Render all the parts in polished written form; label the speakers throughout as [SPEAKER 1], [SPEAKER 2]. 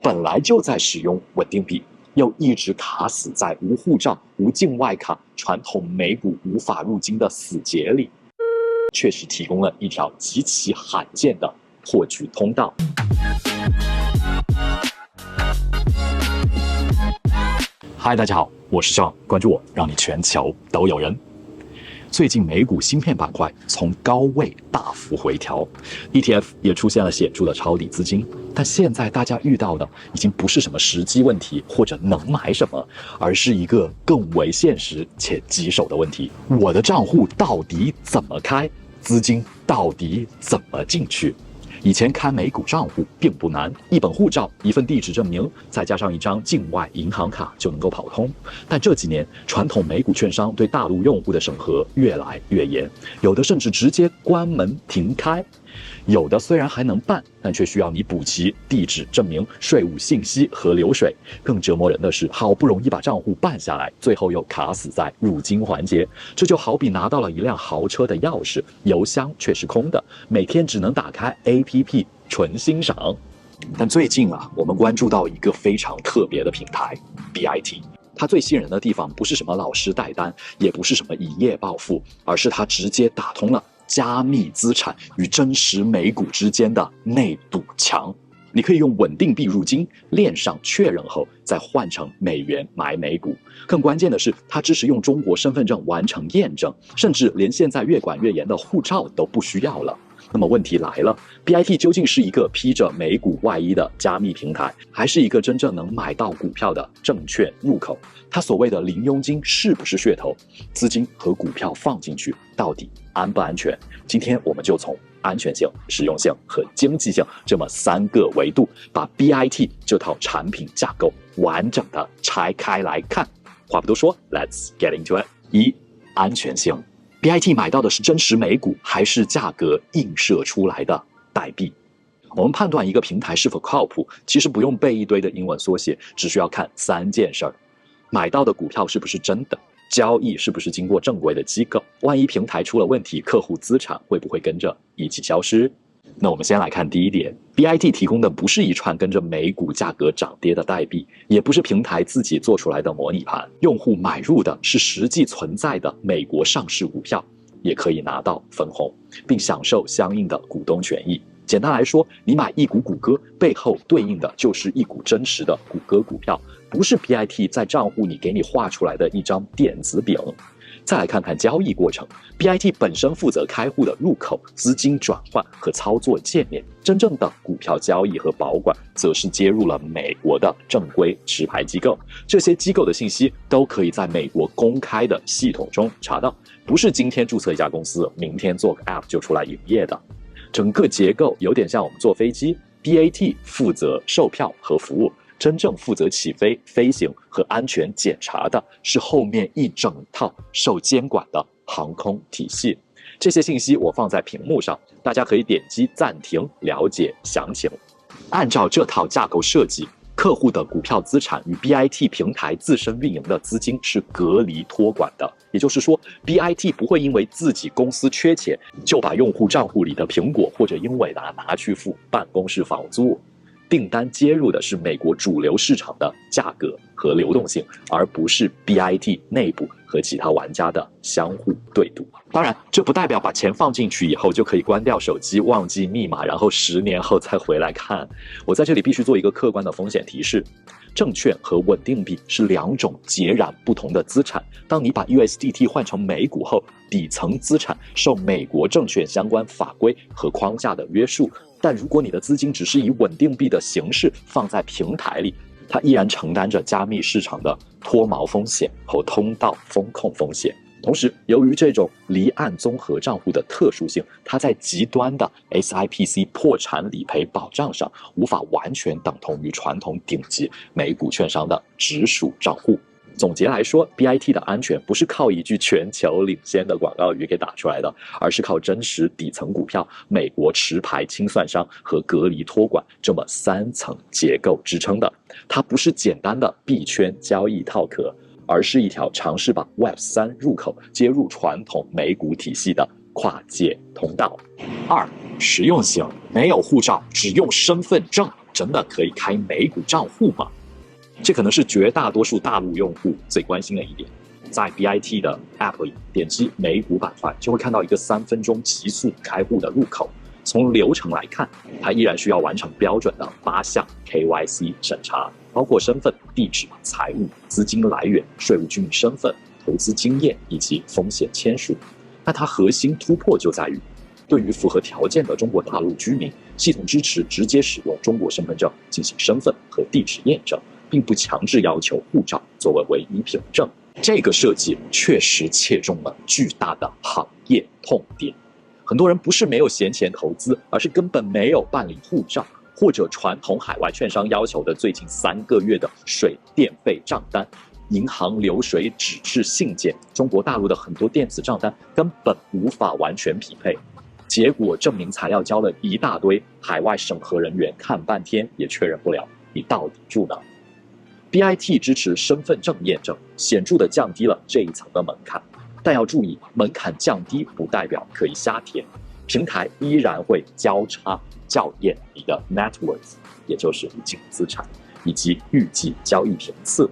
[SPEAKER 1] 本来就在使用稳定币，又一直卡死在无护照、无境外卡、传统美股无法入金的死结里，确实提供了一条极其罕见的获取通道。嗨，大家好，我是Sean，关注我，让你全球都有人。最近美股芯片板块从高位大幅回调 ，ETF 也出现了显著的抄底资金。但现在大家遇到的已经不是什么时机问题或者能买什么，而是一个更为现实且棘手的问题：我的账户到底怎么开？资金到底怎么进去？以前开美股账户并不难，一本护照、一份地址证明，再加上一张境外银行卡就能够跑通。但这几年，传统美股券商对大陆用户的审核越来越严，有的甚至直接关门停开。有的虽然还能办，但却需要你补齐地址证明、税务信息和流水。更折磨人的是，好不容易把账户办下来，最后又卡死在入金环节。这就好比拿到了一辆豪车的钥匙，油箱却是空的，每天只能打开 APP 纯欣赏。但最近我们关注到一个非常特别的平台 BIT。它最吸引人的地方不是什么老师带单，也不是什么一夜暴富，而是它直接打通了加密资产与真实美股之间的内堵墙。你可以用稳定币入金，链上确认后再换成美元买美股。更关键的是，它支持用中国身份证完成验证，甚至连现在越管越严的护照都不需要了。那么问题来了， BIT 究竟是一个披着美股外衣的加密平台，还是一个真正能买到股票的证券入口？它所谓的零佣金是不是噱头？资金和股票放进去到底安不安全？今天我们就从安全性、实用性和经济性这么3个维度，把 BIT 这套产品架构完整的拆开来看。话不多说 ，Let's get into it。1. 安全性。BIT 买到的是真实美股，还是价格映射出来的代币？我们判断一个平台是否靠谱，其实不用背一堆的英文缩写，只需要看3件事儿：买到的股票是不是真的？交易是不是经过正规的机构？万一平台出了问题，客户资产会不会跟着一起消失？那我们先来看第一点， BIT 提供的不是一串跟着美股价格涨跌的代币，也不是平台自己做出来的模拟盘，用户买入的是实际存在的美国上市股票，也可以拿到分红，并享受相应的股东权益。简单来说，你买一股谷歌，背后对应的就是一股真实的谷歌股票，不是 BIT 在账户里给你画出来的一张电子饼。再来看看交易过程， BIT 本身负责开户的入口、资金转换和操作界面，真正的股票交易和保管则是接入了美国的正规持牌机构，这些机构的信息都可以在美国公开的系统中查到，不是今天注册一家公司，明天做个 App 就出来营业的。整个结构有点像我们坐飞机， BAT 负责售票和服务，真正负责起飞、飞行和安全检查的是后面一整套受监管的航空体系。这些信息我放在屏幕上，大家可以点击暂停了解详情。按照这套架构设计，客户的股票资产与 BIT 平台自身运营的资金是隔离托管的，也就是说 BIT 不会因为自己公司缺钱就把用户账户里的苹果或者英伟达拿去付办公室房租。订单接入的是美国主流市场的价格和流动性，而不是 BIT 内部和其他玩家的相互对赌。当然，这不代表把钱放进去以后就可以关掉手机、忘记密码，然后10年后再回来看。我在这里必须做一个客观的风险提示：证券和稳定币是2种截然不同的资产。当你把 USDT 换成美股后，底层资产受美国证券相关法规和框架的约束。但如果你的资金只是以稳定币的形式放在平台里，它依然承担着加密市场的脱锚风险和通道风控风险。同时，由于这种离岸综合账户的特殊性，它在极端的 SIPC 破产理赔保障上无法完全等同于传统顶级美股券商的直属账户。总结来说， BIT 的安全不是靠一句全球领先的广告语给打出来的，而是靠真实底层股票、美国持牌清算商和隔离托管这么3层结构支撑的。它不是简单的币圈交易套壳，而是一条尝试把 Web3 入口接入传统美股体系的跨界通道。2. 实用性，没有护照，只用身份证，真的可以开美股账户吗？这可能是绝大多数大陆用户最关心的一点。在 BIT 的 App 里点击美股板块，就会看到一个3分钟极速开户的入口。从流程来看，它依然需要完成标准的8项 KYC 审查，包括身份、地址、财务、资金来源、税务居民身份、投资经验以及风险签署。但它核心突破就在于，对于符合条件的中国大陆居民，系统支持直接使用中国身份证进行身份和地址验证，并不强制要求护照作为唯一凭证。这个设计确实切中了巨大的行业痛点。很多人不是没有闲钱投资，而是根本没有办理护照，或者传统海外券商要求的最近3个月的水电费账单、银行流水指示信件，中国大陆的很多电子账单根本无法完全匹配。结果证明材料交了一大堆，海外审核人员看半天也确认不了你到底住哪。BIT 支持身份证验证，显著地降低了这一层的门槛。但要注意，门槛降低不代表可以瞎填，平台依然会交叉校验你的 net worth， 也就是你净资产以及预计交易频次。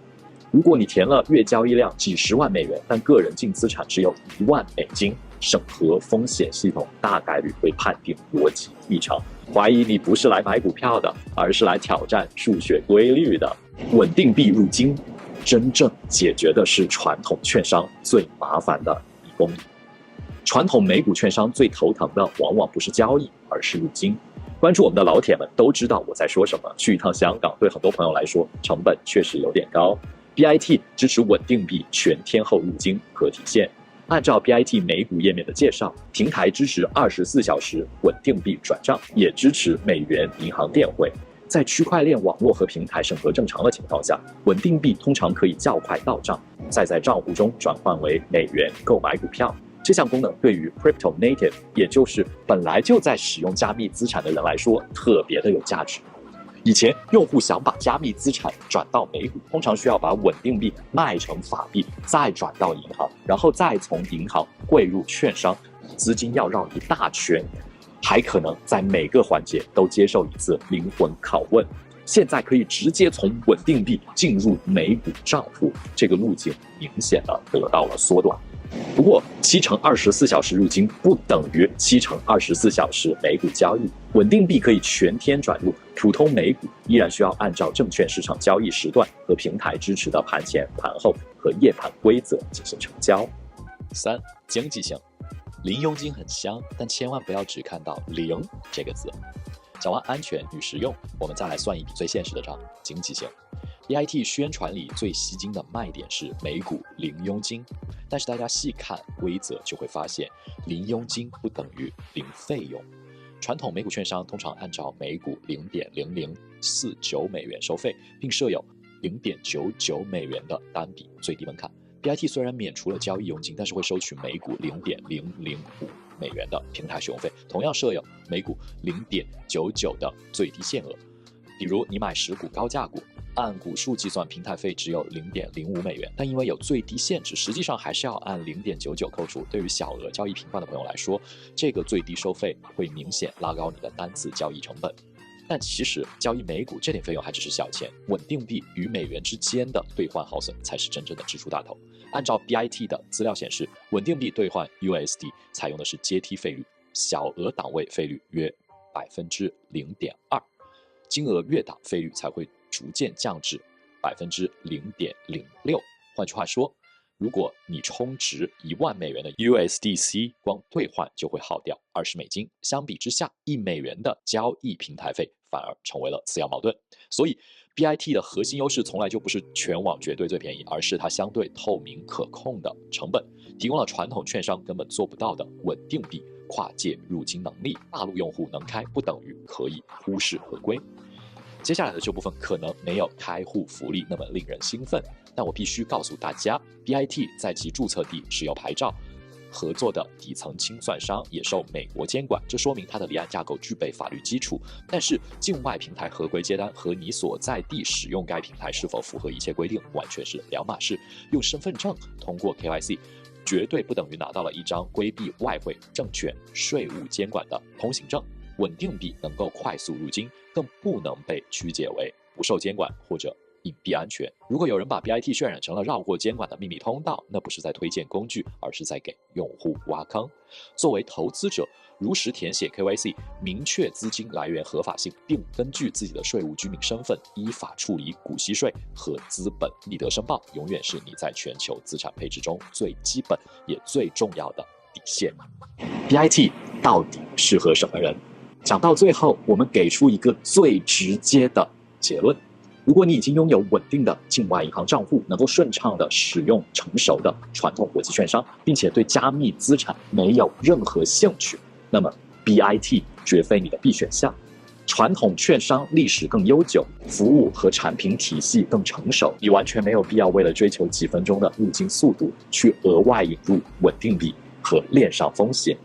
[SPEAKER 1] 如果你填了月交易量几十万美元，但个人净资产只有1万美金，审核风险系统大概率会判定逻辑异常，怀疑你不是来买股票的，而是来挑战数学规律的。稳定币入金真正解决的是传统券商最麻烦的一公里。传统美股券商最头疼的往往不是交易，而是入金。关注我们的老铁们都知道我在说什么。去一趟香港对很多朋友来说成本确实有点高。BIT 支持稳定币全天候入金可体现。按照 BIT 美股页面的介绍，平台支持24小时稳定币转账，也支持美元银行电汇。在区块链网络和平台审核正常的情况下，稳定币通常可以较快到账，再在账户中转换为美元购买股票。这项功能对于 Crypto Native， 也就是本来就在使用加密资产的人来说，特别的有价值。以前用户想把加密资产转到美股，通常需要把稳定币卖成法币，再转到银行，然后再从银行汇入券商，资金要绕一大圈，还可能在每个环节都接受一次灵魂拷问。现在可以直接从稳定币进入美股账户，这个路径明显的得到了缩短。不过7×24小时入金不等于7×24小时美股交易，稳定币可以全天转入，普通美股依然需要按照证券市场交易时段和平台支持的盘前、盘后和夜盘规则进行成交。3. 经济性，零佣金很香，但千万不要只看到零这个字。讲完安全与实用，我们再来算一笔最现实的账，经济性。BIT 宣传里最吸睛的卖点是美股零佣金，但是大家细看规则就会发现，零佣金不等于零费用。传统美股券商通常按照每股0.0049美元收费，并设有0.99美元的单笔最低门槛。BIT 虽然免除了交易佣金，但是会收取每股0.005美元的平台使用费，同样设有每股0.99的最低限额。比如你买10股高价股，按股数计算，平台费只有0.05美元，但因为有最低限制，实际上还是要按0.99扣除。对于小额交易频繁的朋友来说，这个最低收费会明显拉高你的单次交易成本。但其实交易美股这点费用还只是小钱，稳定币与美元之间的兑换耗损才是真正的支出大头。按照 BIT 的资料显示，稳定币兑换 USD 采用的是阶梯费率，小额档位费率约0.2%，金额越大，费率才会逐渐降至0.06%。换句话说，如果你充值1万美元的 USDC， 光兑换就会耗掉20美金。相比之下，1美元的交易平台费反而成为了次要矛盾。所以 BIT 的核心优势从来就不是全网绝对最便宜，而是它相对透明可控的成本，提供了传统券商根本做不到的稳定币跨界入金能力。大陆用户能开不等于可以忽视合规。接下来的这部分可能没有开户福利那么令人兴奋，但我必须告诉大家， BIT 在其注册地持有牌照，合作的底层清算商也受美国监管，这说明它的离岸架构具备法律基础。但是境外平台合规接单和你所在地使用该平台是否符合一切规定完全是两码事。用身份证通过 KYC绝对不等于拿到了一张规避外汇、证券、税务监管的通行证。稳定币能够快速入金，更不能被曲解为不受监管或者隐蔽安全。如果有人把 BIT 渲染成了绕过监管的秘密通道，那不是在推荐工具，而是在给用户挖坑。作为投资者，如实填写 KYC， 明确资金来源合法性，并根据自己的税务居民身份依法处理股息税和资本利得申报，永远是你在全球资产配置中最基本也最重要的底线。BIT 到底适合什么人？讲到最后，我们给出一个最直接的结论：如果你已经拥有稳定的境外银行账户，能够顺畅地使用成熟的传统国际券商，并且对加密资产没有任何兴趣，那么 BIT 绝非你的必选项。传统券商历史更悠久，服务和产品体系更成熟，你完全没有必要为了追求几分钟的入金速度，去额外引入稳定币和链上风险。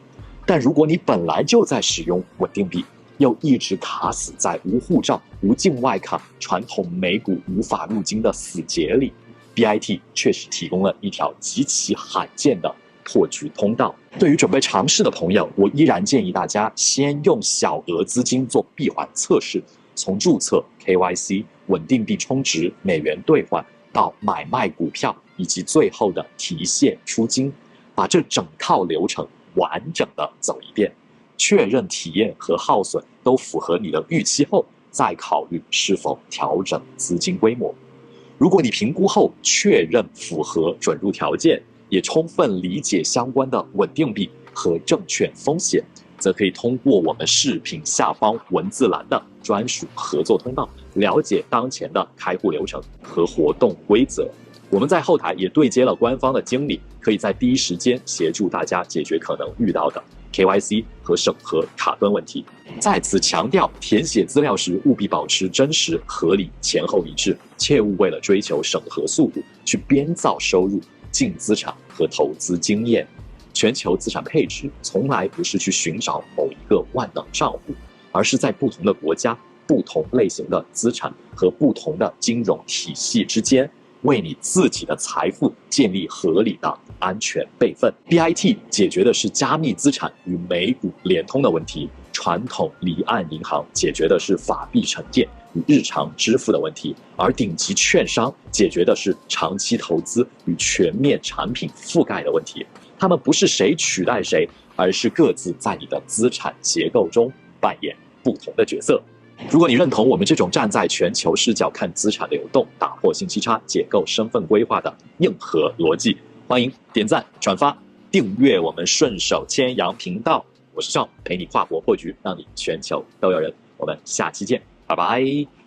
[SPEAKER 1] 但如果你本来就在使用稳定币，又一直卡死在无护照、无境外卡、传统美股无法入金的死结里， BIT 确实提供了一条极其罕见的破局通道。对于准备尝试的朋友，我依然建议大家先用小额资金做闭环测试，从注册、KYC、稳定币充值、美元兑换到买卖股票，以及最后的提现出金，把这整套流程完整的走一遍，确认体验和耗损都符合你的预期后，再考虑是否调整资金规模。如果你评估后确认符合准入条件，也充分理解相关的稳定币和证券风险，则可以通过我们视频下方文字栏的专属合作通道，了解当前的开户流程和活动规则。我们在后台也对接了官方的经理，可以在第一时间协助大家解决可能遇到的 KYC 和审核卡顿问题。再次强调，填写资料时务必保持真实、合理、前后一致，切勿为了追求审核速度去编造收入、净资产和投资经验。全球资产配置从来不是去寻找某一个万能账户，而是在不同的国家、不同类型的资产和不同的金融体系之间，为你自己的财富建立合理的安全备份。 BIT 解决的是加密资产与美股联通的问题，传统离岸银行解决的是法币沉淀与日常支付的问题，而顶级券商解决的是长期投资与全面产品覆盖的问题。他们不是谁取代谁，而是各自在你的资产结构中扮演不同的角色。如果你认同我们这种站在全球视角看资产流动、打破信息差、解构身份规划的硬核逻辑，欢迎点赞、转发、订阅我们顺手牵羊频道。我是Sean，陪你跨国破局，让你全球都有人。我们下期见，拜拜。